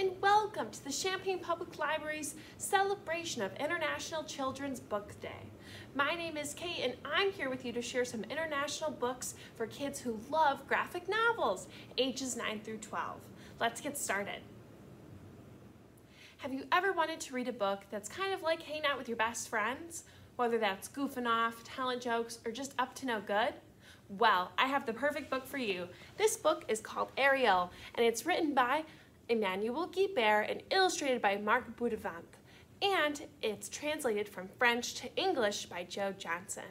and welcome to the Champaign Public Library's celebration of International Children's Book Day. My name is Kate and I'm here with you to share some international books for kids who love graphic novels, ages 9 through 12. Let's get started. Have you ever wanted to read a book that's kind of like hanging out with your best friends? Whether that's goofing off, telling jokes, or just up to no good? Well, I have the perfect book for you. This book is called Ariel, and it's written by Emmanuel Guibert and illustrated by Marc Boutavant. And it's translated from French to English by Joe Johnson.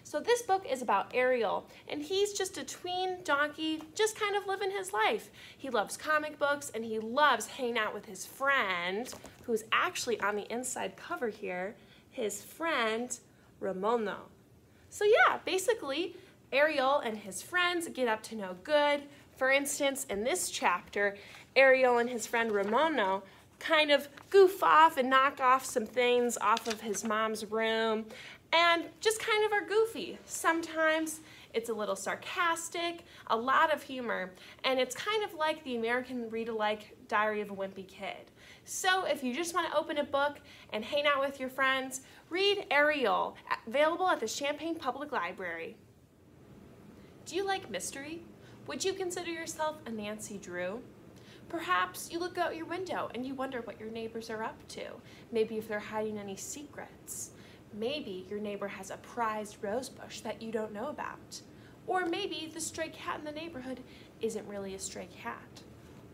So this book is about Ariel, and he's just a tween donkey, just kind of living his life. He loves comic books, and he loves hanging out with his friend, who's actually on the inside cover here, his friend, Ramono. So yeah, basically, Ariel and his friends get up to no good. For instance, in this chapter, Ariel and his friend Ramono kind of goof off and knock off some things off of his mom's room and just kind of are goofy. Sometimes it's a little sarcastic, a lot of humor, and it's kind of like the American read-alike Diary of a Wimpy Kid. So if you just want to open a book and hang out with your friends, read Ariel, available at the Champaign Public Library. Do you like mystery? Would you consider yourself a Nancy Drew? Perhaps you look out your window and you wonder what your neighbors are up to. Maybe if they're hiding any secrets. Maybe your neighbor has a prized rose bush that you don't know about. Or maybe the stray cat in the neighborhood isn't really a stray cat.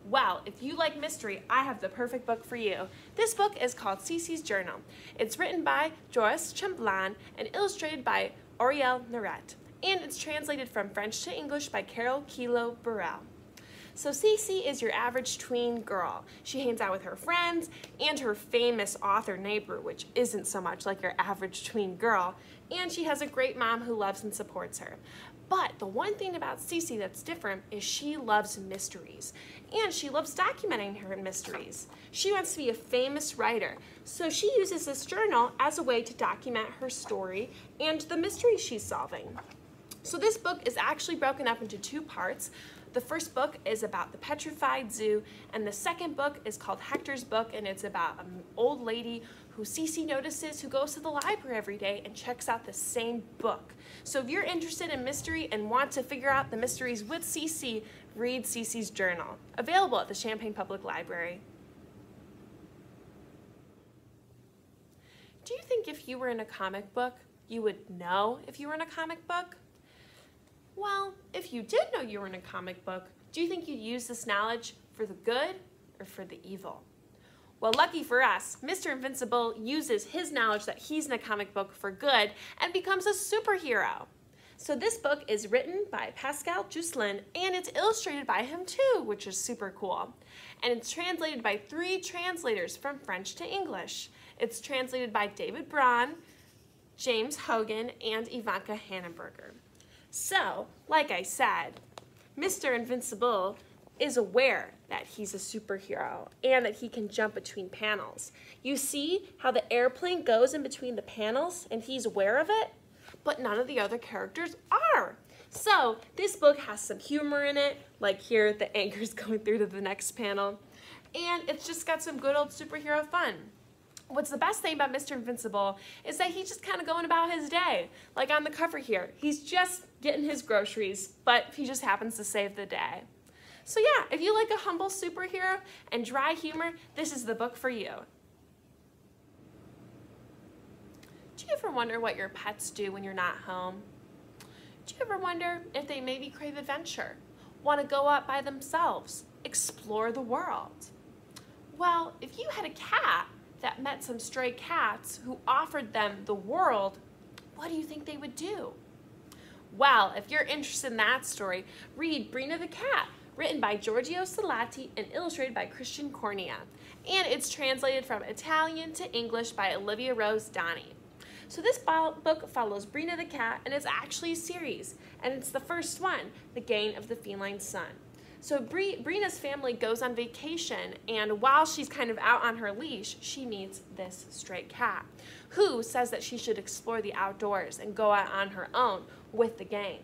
Well, if you like mystery, I have the perfect book for you. This book is called Ceces Journal. It's written by Joris, Chamblain and illustrated by Ariel, Neyret. And it's translated from French to English by Klio, Burrell. So Cici is your average tween girl. She hangs out with her friends and her famous author neighbor, which isn't so much like your average tween girl. And she has a great mom who loves and supports her. But the one thing about Cici that's different is she loves mysteries. And she loves documenting her mysteries. She wants to be a famous writer. So she uses this journal as a way to document her story and the mysteries she's solving. So this book is actually broken up into two parts. The first book is about the petrified zoo, and the second book is called Hector's Book, and it's about an old lady who Cici notices who goes to the library every day and checks out the same book. So if you're interested in mystery and want to figure out the mysteries with Cici, read Cici's Journal, available at the Champaign Public Library. Do you think if you were in a comic book, you would know if you were in a comic book? Well, if you did know you were in a comic book, do you think you'd use this knowledge for the good or for the evil? Well, lucky for us, Mr. Invincible uses his knowledge that he's in a comic book for good and becomes a superhero. So this book is written by Pascal, Jousselin, and it's illustrated by him too, which is super cool. And it's translated by 3 translators from French to English. It's translated by David Bryon, James Hogan, and Ivanka Hahnenberger. So, like I said, Mr. Invincible is aware that he's a superhero and that he can jump between panels. You see how the airplane goes in between the panels and he's aware of it? But none of the other characters are. So, this book has some humor in it, like here the anchor's going through to the next panel. And it's just got some good old superhero fun. What's the best thing about Mr. Invincible is that he's just kind of going about his day. Like on the cover here, he's just getting his groceries, but he just happens to save the day. So yeah, if you like a humble superhero and dry humor, this is the book for you. Do you ever wonder what your pets do when you're not home? Do you ever wonder if they maybe crave adventure, want to go out by themselves, explore the world? Well, if you had a cat that met some stray cats who offered them the world, what do you think they would do? Well, if you're interested in that story, read Brina the Cat, written by Giorgio Salati and illustrated by Christian Cornia. And it's translated from Italian to English by Olivia Rose Doni. So this book follows Brina the Cat, and it's actually a series, and it's the first one, The Gain of the Feline Sun. So Brina's family goes on vacation, and while she's kind of out on her leash, she meets this stray cat who says that she should explore the outdoors and go out on her own with the gang.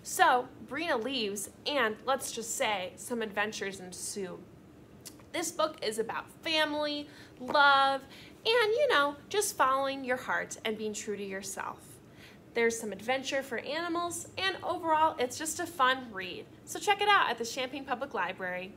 So Brina leaves, and let's just say some adventures ensue. This book is about family, love, and, you know, just following your heart and being true to yourself. There's some adventure for animals, and overall, it's just a fun read. So check it out at the Champaign Public Library.